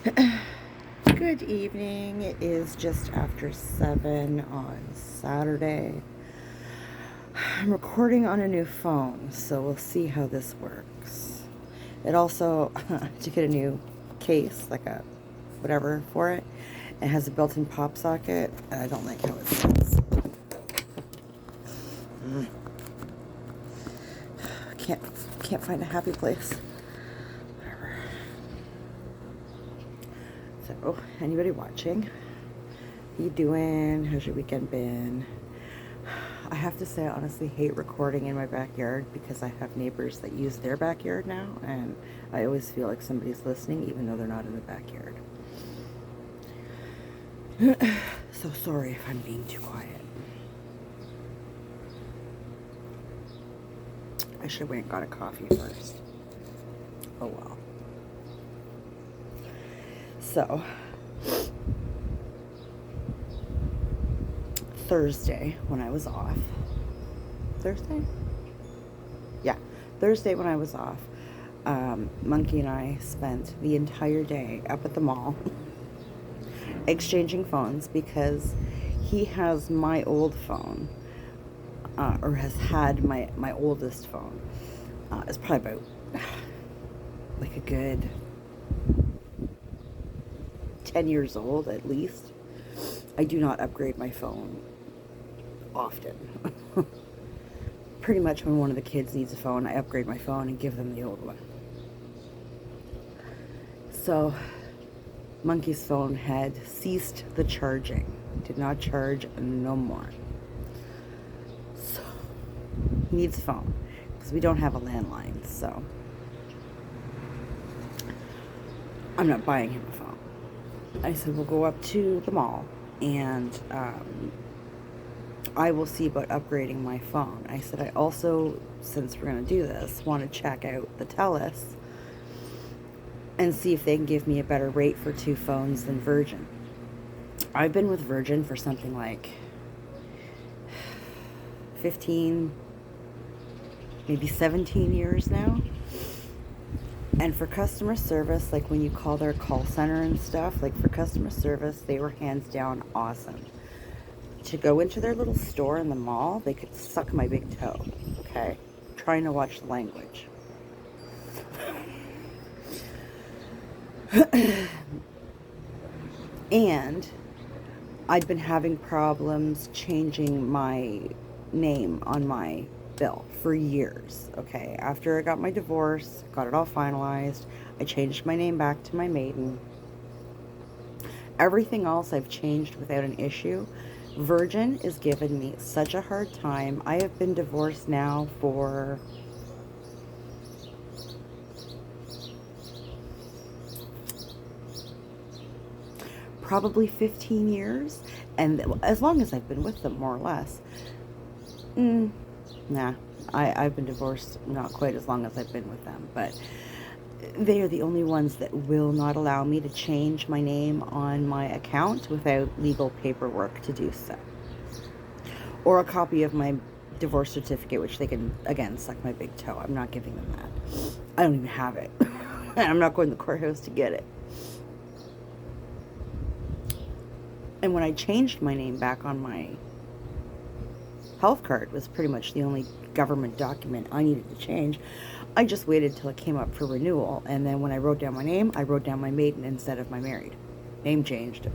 Good evening. It is just after 7 on Saturday. I'm recording on a new phone, so we'll see how this works. It also, to get a new case, like a whatever for it, it has a built-in pop socket, and I don't like how it sits. Can't find a happy place. Whatever. So, anybody watching? How you doing? How's your weekend been? I have to say, I honestly hate recording in my backyard because I have neighbors that use their backyard now, and I always feel like somebody's listening even though they're not in the backyard. So sorry if I'm being too quiet. I should have went and got a coffee first. Oh well. So, Thursday when I was off. Thursday when I was off, Monkey and I spent the entire day up at the mall exchanging phones because he has my old phone, or has had my oldest phone. It's probably about like a good 10 years old at least. I do not upgrade my phone often. Pretty much when one of the kids needs a phone, I upgrade my phone and give them the old one. So, Monkey's phone had ceased the charging. Did not charge no more. So, he needs a phone because we don't have a landline, so I'm not buying him a phone. I said, we'll go up to the mall and I will see about upgrading my phone. I said, I also, since we're going to do this, want to check out the TELUS and see if they can give me a better rate for two phones than Virgin. I've been with Virgin for something like 15, maybe 17 years now. And for customer service, like when you call their call center and stuff, like for customer service, they were hands down awesome. To go into their little store in the mall, they could suck my big toe, okay? I'm trying to watch the language. And I'd been having problems changing my name on my bill for years, okay? After I got my divorce, got it all finalized, I changed my name back to my maiden. Everything else I've changed without an issue. Virgin is giving me such a hard time. I have been divorced now for probably 15 years, and as long as I've been with them, more or less. Nah, I've been divorced not quite as long as I've been with them, but they are the only ones that will not allow me to change my name on my account without legal paperwork to do so. Or a copy of my divorce certificate, which they can, again, suck my big toe. I'm not giving them that. I don't even have it. I'm not going to the courthouse to get it. And when I changed my name back on my health card, was pretty much the only government document I needed to change. I just waited till it came up for renewal, and then when I wrote down my name, I wrote down my maiden instead of my married. Name changed.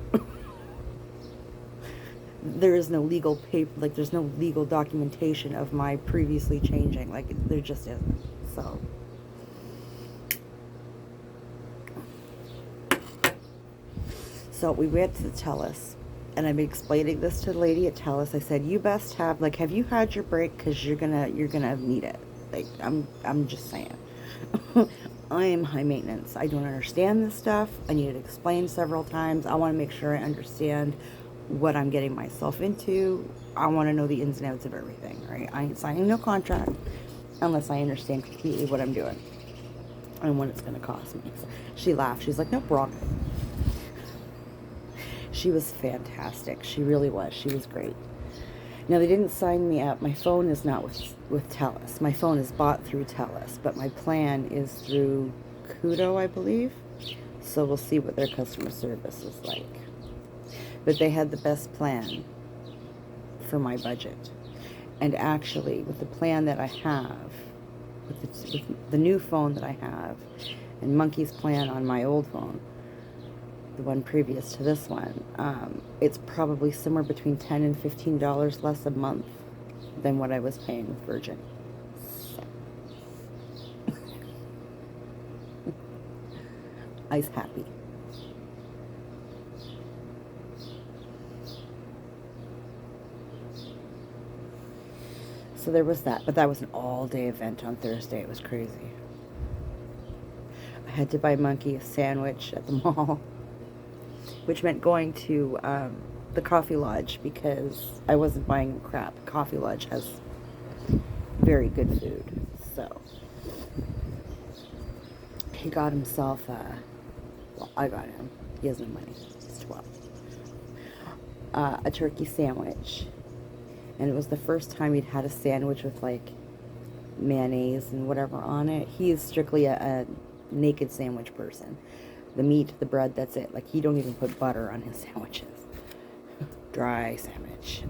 There is no legal paper, like there's no legal documentation of my previously changing, like there just isn't. So we went to the TELUS, and I'm explaining this to the lady at TELUS. I said, you best have, like, have you had your break? Because you're gonna need it. Like, I'm just saying. I am high maintenance. I don't understand this stuff. I need it explained several times. I want to make sure I understand what I'm getting myself into. I want to know the ins and outs of everything, right? I ain't signing no contract unless I understand completely what I'm doing and what it's going to cost me. So she laughed. She's like, no problem. She was fantastic. She really was. She was great. Now, they didn't sign me up. My phone is not with TELUS. My phone is bought through TELUS, but my plan is through Kudo, I believe. So we'll see what their customer service is like. But they had the best plan for my budget. And actually, with the plan that I have, with the new phone that I have, and Monkey's plan on my old phone, the one previous to this one, it's probably somewhere between $10 and $15 less a month than what I was paying with Virgin. So. I's happy. So there was that, but that was an all-day event on Thursday. It was crazy. I had to buy Monkey a sandwich at the mall, which meant going to the Coffee Lodge because I wasn't buying crap. Coffee Lodge has very good food. So he got himself, well, I got him. He has no money. He's 12. A turkey sandwich. And it was the first time he'd had a sandwich with like mayonnaise and whatever on it. He is strictly a naked sandwich person. The meat, the bread, that's it. Like, he don't even put butter on his sandwiches. Dry sandwich.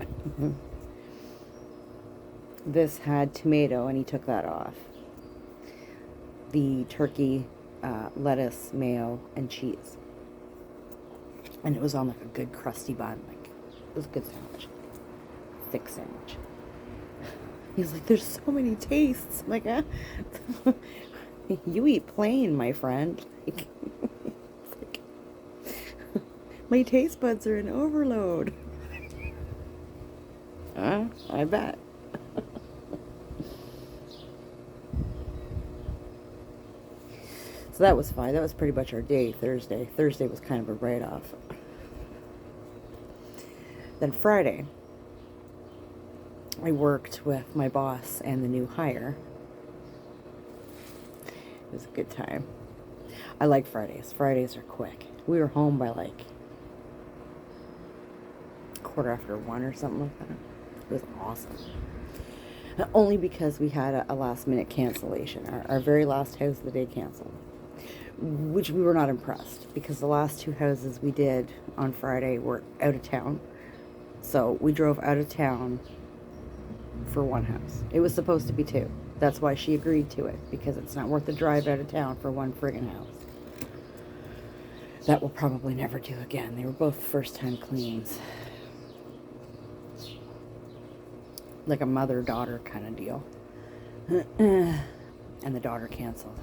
This had tomato, and he took that off. The turkey, lettuce, mayo, and cheese. And it was on like a good crusty bun. Like, it was a good sandwich. Thick sandwich. He's like, there's so many tastes. I'm like, you eat plain, my friend. Like, my taste buds are in overload. I bet. So that was fine. That was pretty much our day, Thursday. Thursday was kind of a write-off. Then Friday, I worked with my boss and the new hire. It was a good time. I like Fridays. Fridays are quick. We were home by like 1:15 or something like that. It was awesome. Only because we had a last minute cancellation. Our very last house of the day canceled. Which we were not impressed because the last two houses we did on Friday were out of town. So we drove out of town for one house. It was supposed to be two. That's why she agreed to it, because it's not worth the drive out of town for one friggin' house. That we'll probably never do again. They were both first-time cleans. Like a mother-daughter kind of deal. And the daughter canceled.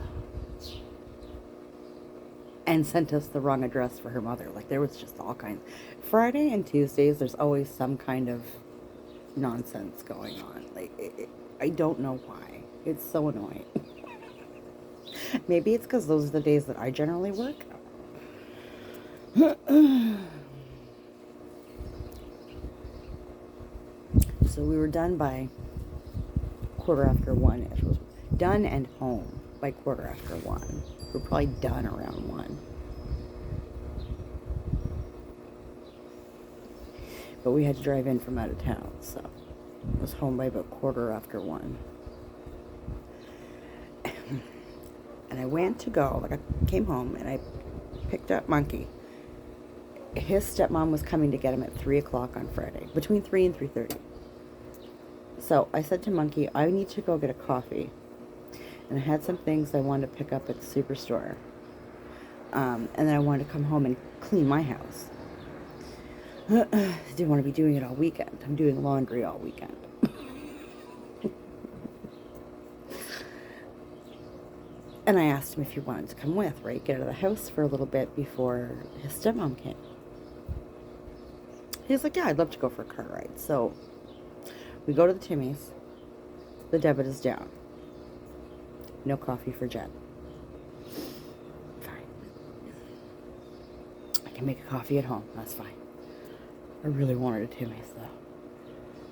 And sent us the wrong address for her mother. Like, there was just all kinds. Friday and Tuesdays, there's always some kind of nonsense going on. Like, I don't know why. It's so annoying. Maybe it's because those are the days that I generally work. So we were done by 1:15. It was done and home by 1:15. We're probably done around 1. But we had to drive in from out of town, so I was home by about 1:15. And I went to go, like, I came home and I picked up Monkey. His stepmom was coming to get him at 3 o'clock on Friday, between 3 and 3:30. So I said to Monkey, I need to go get a coffee. And I had some things I wanted to pick up at the superstore. And then I wanted to come home and clean my house. I didn't want to be doing it all weekend. I'm doing laundry all weekend. And I asked him if he wanted to come with, right? Get out of the house for a little bit before his stepmom came. He was like, yeah, I'd love to go for a car ride. So we go to the Timmy's. The debit is down. No coffee for Jen. Fine. I can make a coffee at home. That's fine. I really wanted a Timmy's,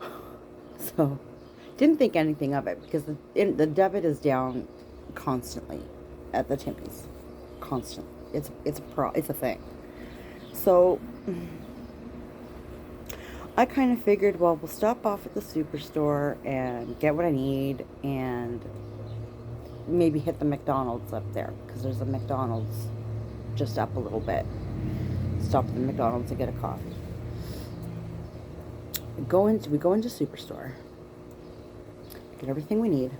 though. So, didn't think anything of it because the debit is down constantly at the Timmy's. Constantly. It's a thing. So I kind of figured, well, we'll stop off at the superstore and get what I need and maybe hit the McDonald's up there because there's a McDonald's just up a little bit. Stop at the McDonald's and get a coffee. We go into Superstore, get everything we need.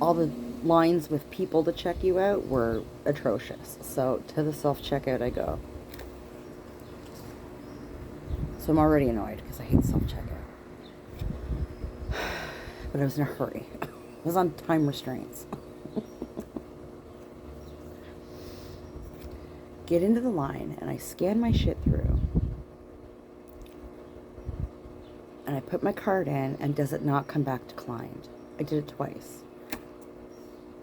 All the lines with people to check you out were atrocious. So to the self-checkout I go. So I'm already annoyed because I hate self-checkout. But I was in a hurry. I was on time restraints. Get into the line and I scan my shit through. And I put my card in and does it not come back declined? I did it twice.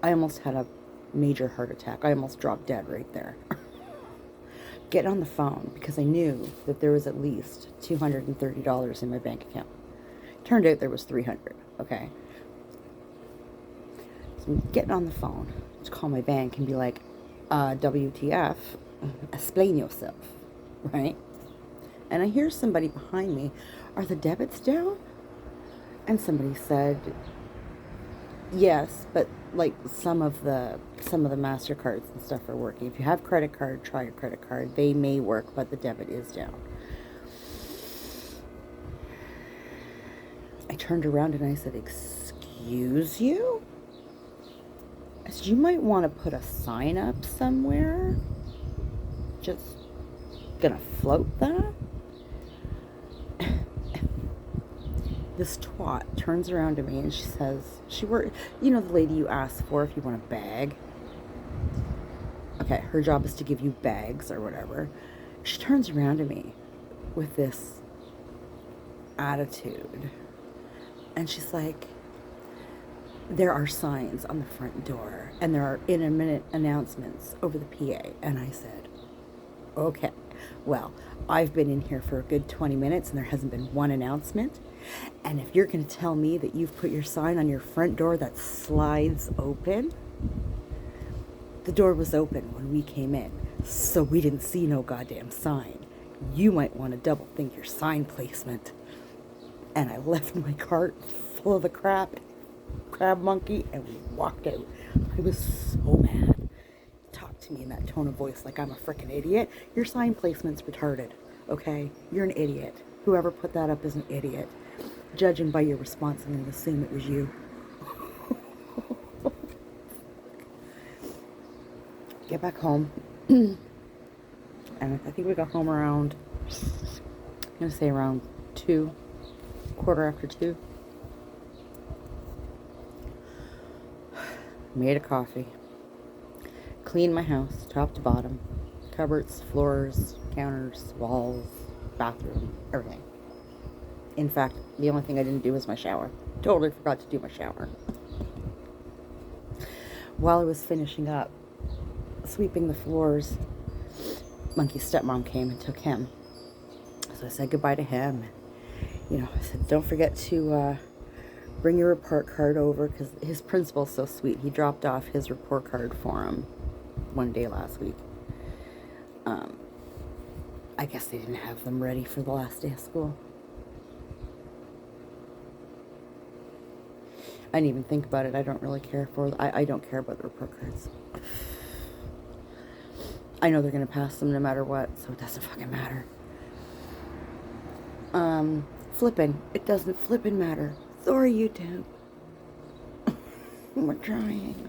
I almost had a major heart attack. I almost dropped dead right there. Get on the phone because I knew that there was at least $230 in my bank account. Turned out there was $300, okay? So I'm getting on the phone to call my bank and be like, WTF, explain yourself, right? And I hear somebody behind me, are the debits down? And somebody said, yes, but like some of the MasterCards and stuff are working. If you have credit card, try your credit card. They may work, but the debit is down. I turned around and I said, excuse you? I said, you might want to put a sign up somewhere. Just gonna float that? This twat turns around to me and she says, you know the lady you asked for if you want a bag? Okay, her job is to give you bags or whatever. She turns around to me with this attitude. And she's like, there are signs on the front door and there are in-a-minute announcements over the PA. And I said, okay, well, I've been in here for a good 20 minutes and there hasn't been one announcement. And if you're going to tell me that you've put your sign on your front door that slides open, the door was open when we came in, so we didn't see no goddamn sign. You might want to double think your sign placement. And I left my cart full of the crab monkey, and we walked out. I was so mad. Talk to me in that tone of voice like I'm a freaking idiot. Your sign placement's retarded, okay? You're an idiot. Whoever put that up is an idiot. Judging by your response, I'm going to assume it was you. Get back home. And I think we got home around, I'm going to say around 2, quarter after 2. Made a coffee. Cleaned my house, top to bottom. Cupboards, floors, counters, walls, bathroom, everything. In fact, the only thing I didn't do was my shower. Totally forgot to do my shower. While I was finishing up, sweeping the floors, Monkey's stepmom came and took him. So I said goodbye to him. You know, I said, don't forget to bring your report card over, because his principal's so sweet. He dropped off his report card for him one day last week. I guess they didn't have them ready for the last day of school. I didn't even think about it. I don't really care for I don't care about the report cards. I know they're going to pass them no matter what, so it doesn't fucking matter. Flipping. It doesn't flipping matter. Sorry, YouTube. We're trying.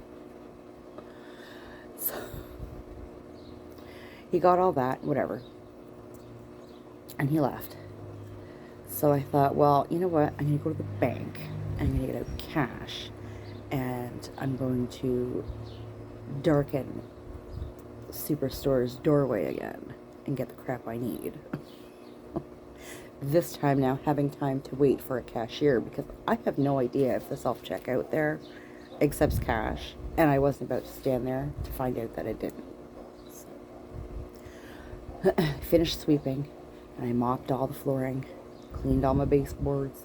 So, he got all that, whatever. And he left. So I thought, well, you know what? I'm going to go to the bank. I'm going to get out cash. And I'm going to darken Superstore's doorway again and get the crap I need. This time now, having time to wait for a cashier, because I have no idea if the self-checkout there accepts cash, and I wasn't about to stand there to find out that it didn't. So, finished sweeping, and I mopped all the flooring, cleaned all my baseboards,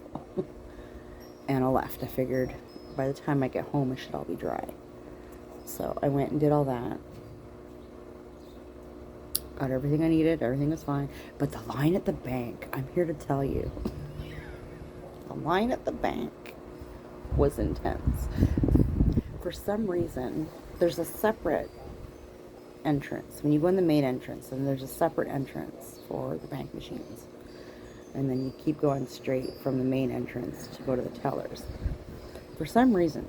and I left. I figured by the time I get home, it should all be dry. So I went and did all that. Got everything I needed. Everything was fine. But the line at the bank, I'm here to tell you, the line at the bank was intense. For some reason, there's a separate entrance. When you go in the main entrance, and there's a separate entrance for the bank machines. And then you keep going straight from the main entrance to go to the tellers. For some reason,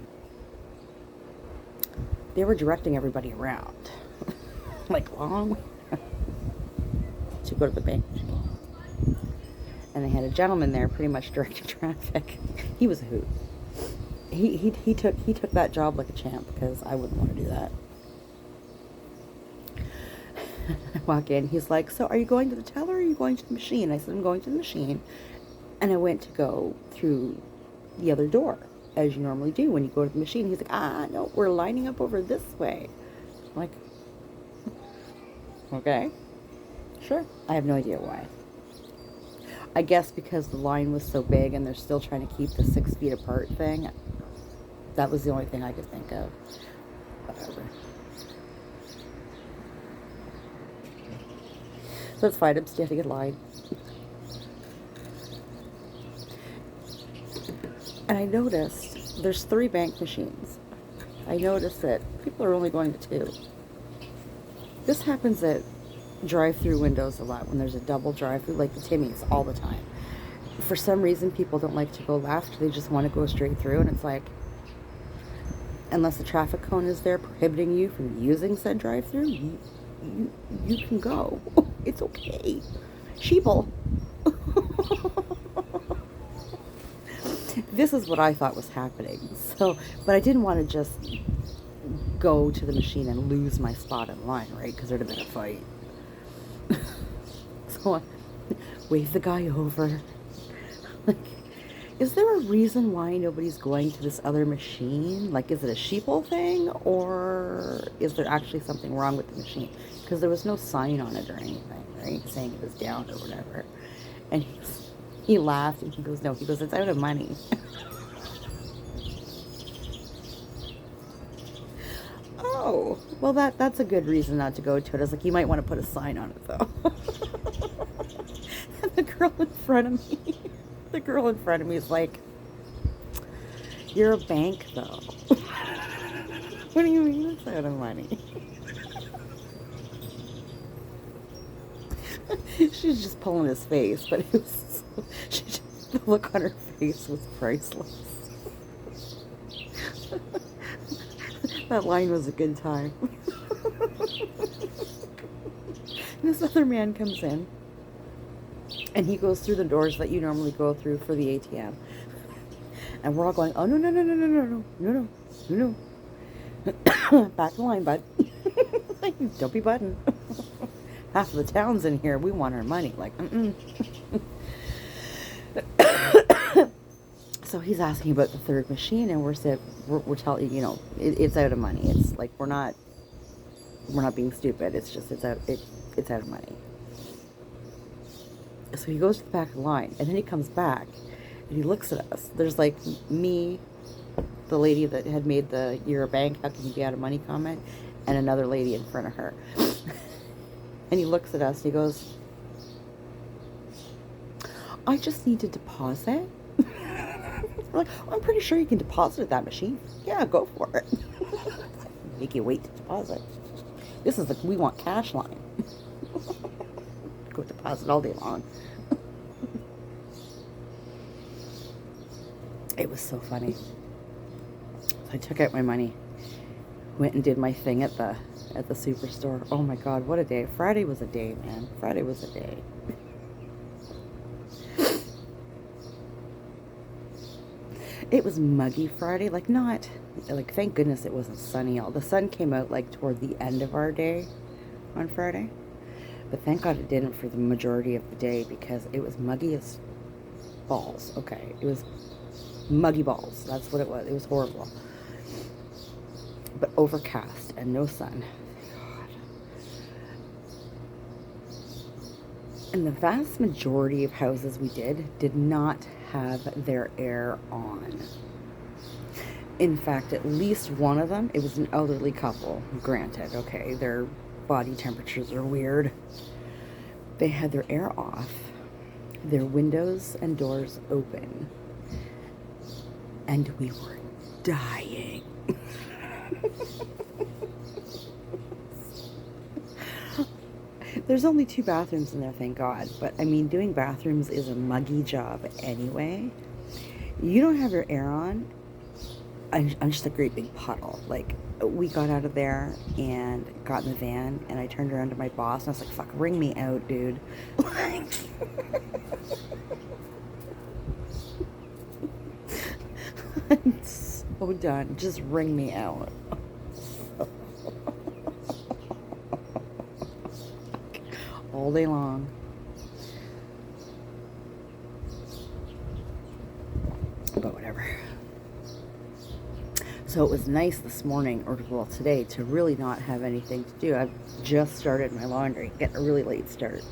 they were directing everybody around. Like long way to go to the bank machine. And they had a gentleman there pretty much directing traffic. He was a hoot. He took that job like a champ, because I wouldn't want to do that. I walk in, he's like, so are you going to the teller or are you going to the machine? I said, I'm going to the machine. And I went to go through the other door, as you normally do when you go to the machine. He's like, no, we're lining up over this way. I'm like, okay, sure. I have no idea why. I guess because the line was so big and they're still trying to keep the 6 feet apart thing. That was the only thing I could think of. Whatever. So it's fine. I'm standing in line. And I noticed there's 3 bank machines. I noticed that people are only going to 2. This happens at drive-through windows a lot when there's a double drive-through, like the Timmy's, all the time. For some reason, people don't like to go left. They just want to go straight through. And it's like, unless the traffic cone is there prohibiting you from using said drive-through, you can go. It's okay. Sheeple. This is what I thought was happening. So, but I didn't want to just go to the machine and lose my spot in line, right? Because there'd have been a fight. So I wave the guy over. Like, is there a reason why nobody's going to this other machine? Like, is it a sheeple thing, or is there actually something wrong with the machine? Because there was no sign on it or anything, right? Saying it was down or whatever. And he laughed and he goes, no, he goes, it's out of money. Oh, well, that's a good reason not to go to it. I was like, you might want to put a sign on it, though. And the girl in front of me is like, you're a bank, though. What do you mean it's out of money? She's just pulling his face, but it was the look on her face was priceless. That line was a good time. This other man comes in, and he goes through the doors that you normally go through for the ATM. And we're all going, oh, no. Back in line, bud. Don't be button. Half of the town's in here. We want our money. Like, So he's asking about the 3rd machine, and we're telling, it's out of money. It's like, we're not being stupid. It's just, it's out of money. So he goes to the back of the line, and then he comes back, and he looks at us. There's like me, the lady that had made the "you're a bank, how can you be out of money" comment, and another lady in front of her. And he looks at us, and he goes, I just need to deposit. We're like, I'm pretty sure you can deposit at that machine. Yeah, go for it. Make you wait to deposit. This is we want cash line. Go deposit all day long. It was so funny. So I took out my money, went and did my thing at the superstore. Oh my God, what a day. Friday was a day, man. Friday was a day. It was muggy Friday, thank goodness it wasn't sunny. The sun came out toward the end of our day on Friday, but thank God it didn't for the majority of the day, because it was muggy as balls. Okay, it was muggy balls. That's what it was. It was horrible, but overcast and no sun. God. And the vast majority of houses we did not have their air on. In fact, at least one of them, it was an elderly couple, granted, okay, their body temperatures are weird. They had their air off, their windows and doors open, and we were dying. There's only 2 bathrooms in there, thank God. But I mean, doing bathrooms is a muggy job anyway. You don't have your air on. I'm just a great big puddle. Like, we got out of there and got in the van, and I turned around to my boss, and I was like, fuck, ring me out, dude. Like, I'm so done. Just ring me out. All day long. But whatever. So it was nice this morning, or well, today, to really not have anything to do. I've just started my laundry, getting a really late start.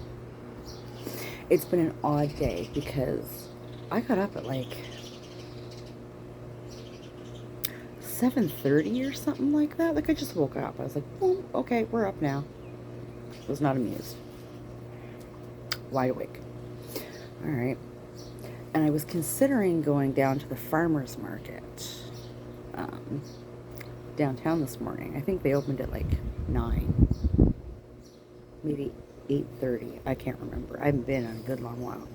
It's been an odd day because I got up at like 7:30 or something like that. Like, I just woke up. I was like, oh, okay, we're up now. Was not amused. Wide awake. All right. And I was considering going down to the farmer's market downtown this morning. I think they opened at like 9, maybe 8:30. I can't remember. I haven't been in a good long while.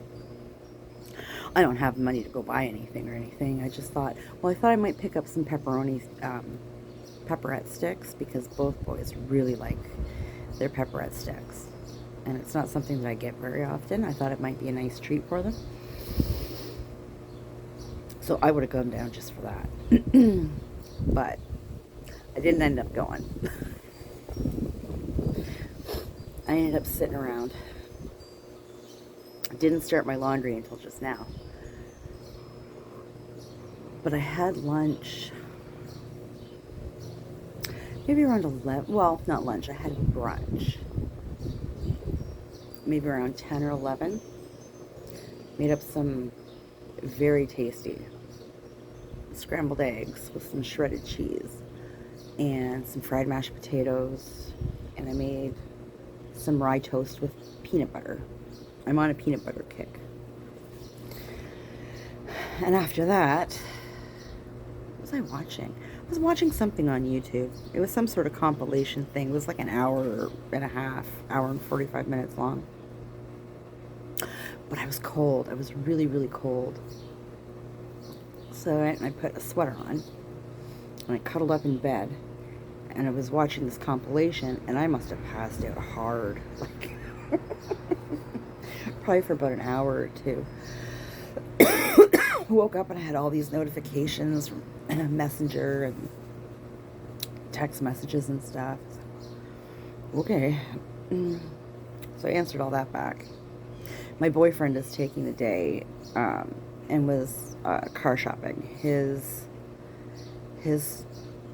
I don't have money to go buy anything or anything. I just thought, well, I thought I might pick up some pepperoni, pepperette sticks, because both boys really like their pepperette sticks. And it's not something that I get very often. I thought it might be a nice treat for them. So I would have gone down just for that. But I didn't end up going. I ended up sitting around. I didn't start my laundry until just now. But I had lunch maybe around 11. Well, not lunch. I had brunch. Maybe around 10 or 11. Made up some very tasty scrambled eggs with some shredded cheese and some fried mashed potatoes, and I made some rye toast with peanut butter. I'm on a peanut butter kick. And after that, what was I watching? I was watching something on YouTube. It was some sort of compilation thing. It was like an hour and a half, hour and 45 minutes long. But I was cold. I was really, really cold. So I put a sweater on, and I cuddled up in bed, and I was watching this compilation, and I must have passed out hard, like, probably for about an hour or two. Woke up and I had all these notifications from Messenger and text messages and stuff. Okay. So I answered all that back. My boyfriend is taking the day, and was car shopping. His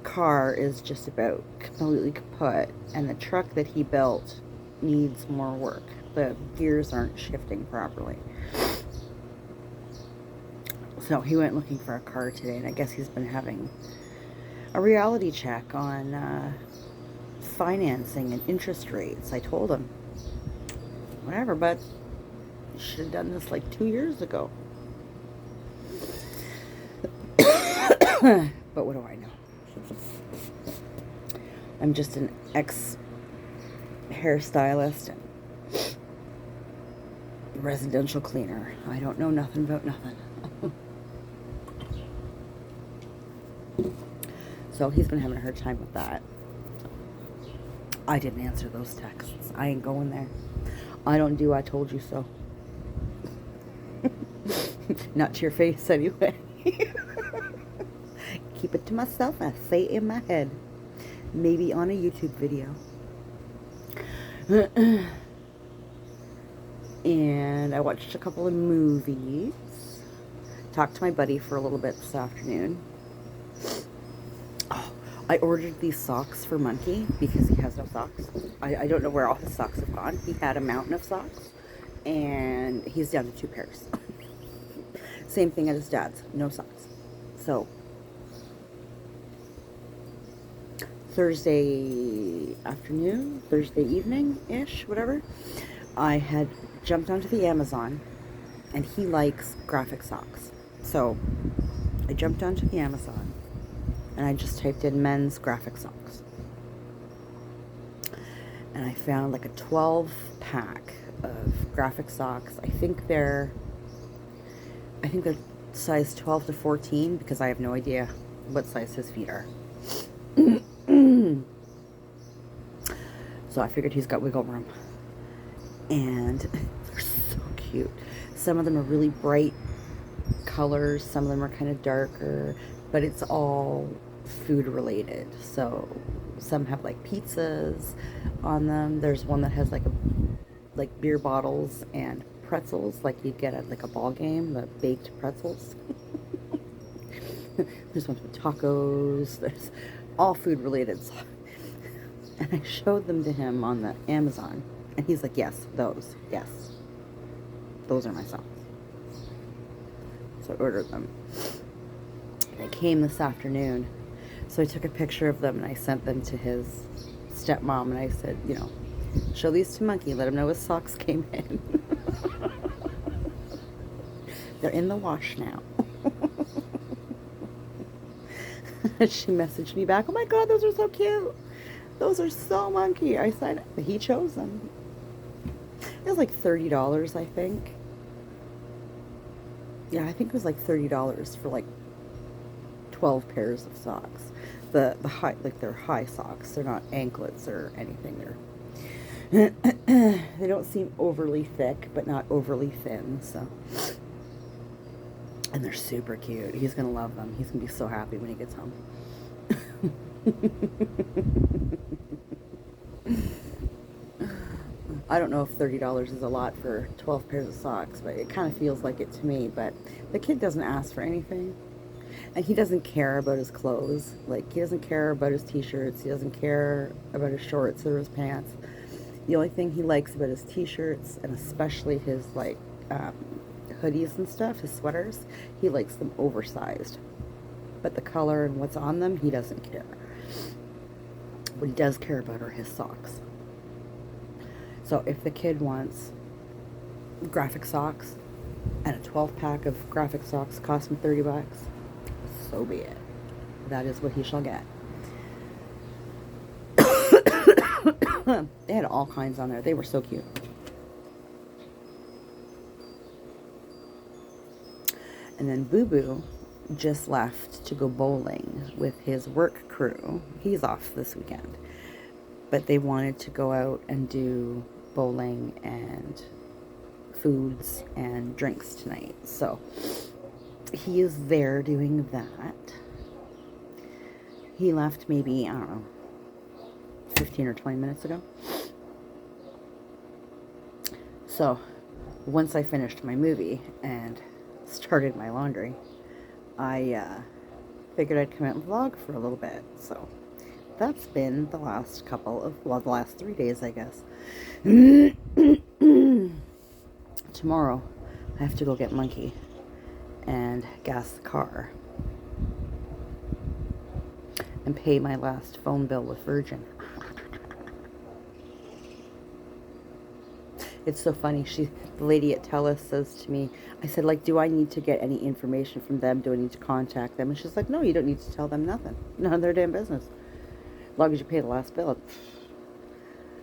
car is just about completely kaput, and the truck that he built needs more work. The gears aren't shifting properly. So he went looking for a car today, and I guess he's been having a reality check on financing and interest rates. I told him, whatever, but you should have done this like 2 years ago. But what do I know? I'm just an ex-hairstylist and residential cleaner. I don't know nothing about nothing. So he's been having a hard time with that. I didn't answer those texts. I ain't going there. I don't do I told you so. Not to your face anyway. Keep it to myself. I say it in my head. Maybe on a YouTube video. And I watched a couple of movies. Talked to my buddy for a little bit this afternoon. Oh, I ordered these socks for Monkey because he has no socks. I don't know where all his socks have gone. He had a mountain of socks, and he's down to 2 pairs. Same thing at his dad's. No socks. So Thursday afternoon, Thursday evening-ish, whatever, I had jumped onto the Amazon, and he likes graphic socks. So I jumped onto the Amazon, and I just typed in men's graphic socks. and I found like a 12 pack of graphic socks. I think they're size 12 to 14 because I have no idea what size his feet are. So I figured he's got wiggle room. And they're so cute. Some of them are really bright colors, some of them are kind of darker, but it's all food related. So some have like pizzas on them. There's one that has like beer bottles and pretzels, like you'd get at like a ball game, the baked pretzels. There's ones with tacos. There's all food related. And I showed them to him on the Amazon, and he's like, yes, those. Yes. Those are my socks. So I ordered them. They came this afternoon. So I took a picture of them and I sent them to his stepmom, and I said, show these to Monkey. Let him know his socks came in. They're in the wash now. She messaged me back, oh my God, those are so cute. Those are so Monkey. I said, he chose them. It was like $30, I think. Yeah, I think it was like $30 for like 12 pairs of socks. The high, like they're high socks. They're not anklets or anything. They don't seem overly thick, but not overly thin. So, and they're super cute. He's gonna love them. He's gonna be so happy when he gets home. I don't know if $30 is a lot for 12 pairs of socks, but it kind of feels like it to me. But the kid doesn't ask for anything, and he doesn't care about his clothes. Like, he doesn't care about his t-shirts. He doesn't care about his shorts or his pants. The only thing he likes about his t-shirts, and especially his like hoodies and stuff, his sweaters, he likes them oversized. But the color and what's on them, he doesn't care. What he does care about are his socks. So if the kid wants graphic socks, and a 12 pack of graphic socks cost him $30, so be it. That is what he shall get. They had all kinds on there. They were so cute. And then Boo Boo just left to go bowling with his work crew. He's off this weekend. But they wanted to go out and do bowling and foods and drinks tonight. So he is there doing that. He left maybe, I don't know, 15 or 20 minutes ago. So once I finished my movie and started my laundry, I figured I'd come out and vlog for a little bit. So that's been the last the last 3 days, I guess. Tomorrow, I have to go get Monkey and gas the car and pay my last phone bill with Virgin. It's so funny. The lady at TELUS says to me, I said, like, do I need to get any information from them? Do I need to contact them? And she's like, no, you don't need to tell them nothing. None of their damn business. As long as you pay the last bill.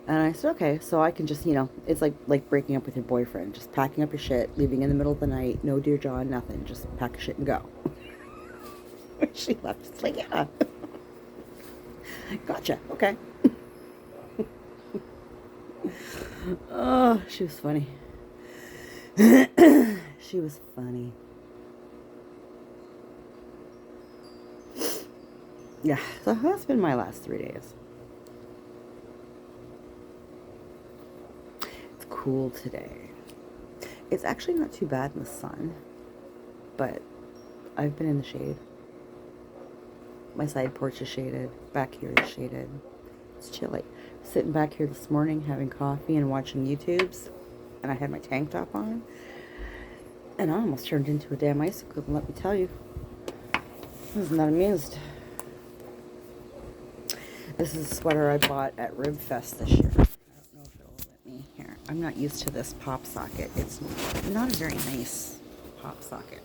And I said, okay, so I can just, it's like breaking up with your boyfriend. Just packing up your shit, leaving in the middle of the night. No Dear John, nothing. Just pack your shit and go. She left. It's like, yeah. Gotcha. Okay. Oh, she was funny. She was funny. Yeah, so that's been my last 3 days. It's cool today. It's actually not too bad in the sun, but I've been in the shade. My side porch is shaded. Back here is shaded. It's chilly. Sitting back here this morning having coffee and watching YouTubes, and I had my tank top on, and I almost turned into a damn icicle, let me tell you. I was not amused. This is a sweater I bought at Rib Fest this year. I don't know if it'll let me here. I'm not used to this pop socket. It's not a very nice pop socket.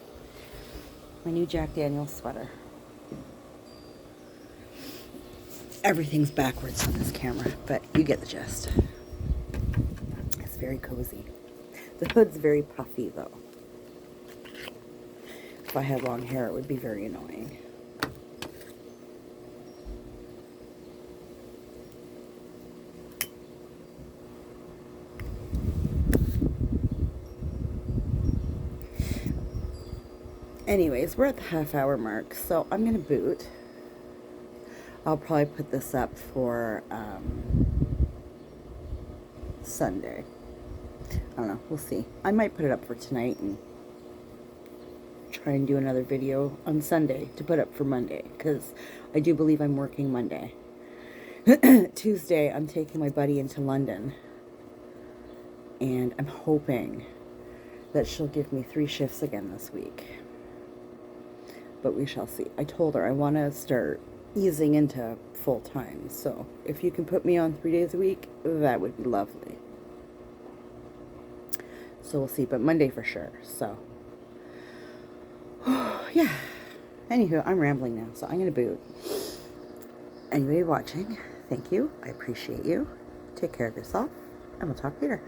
My new Jack Daniel's sweater. Everything's backwards on this camera, but you get the gist. It's very cozy. The hood's very puffy, though. If I had long hair, it would be very annoying. Anyways, we're at the half-hour mark, so I'm going to boot. I'll probably put this up for Sunday. I don't know. We'll see. I might put it up for tonight and try and do another video on Sunday to put up for Monday, because I do believe I'm working Monday. Tuesday, I'm taking my buddy into London, and I'm hoping that she'll give me 3 shifts again this week. But we shall see. I told her I want to start easing into full time, so if you can put me on 3 days a week, that would be lovely. So we'll see, but Monday for sure. So yeah, anywho, I'm rambling now, so I'm gonna boot. Anybody watching, thank you. I appreciate you. Take care of yourself, and we'll talk later.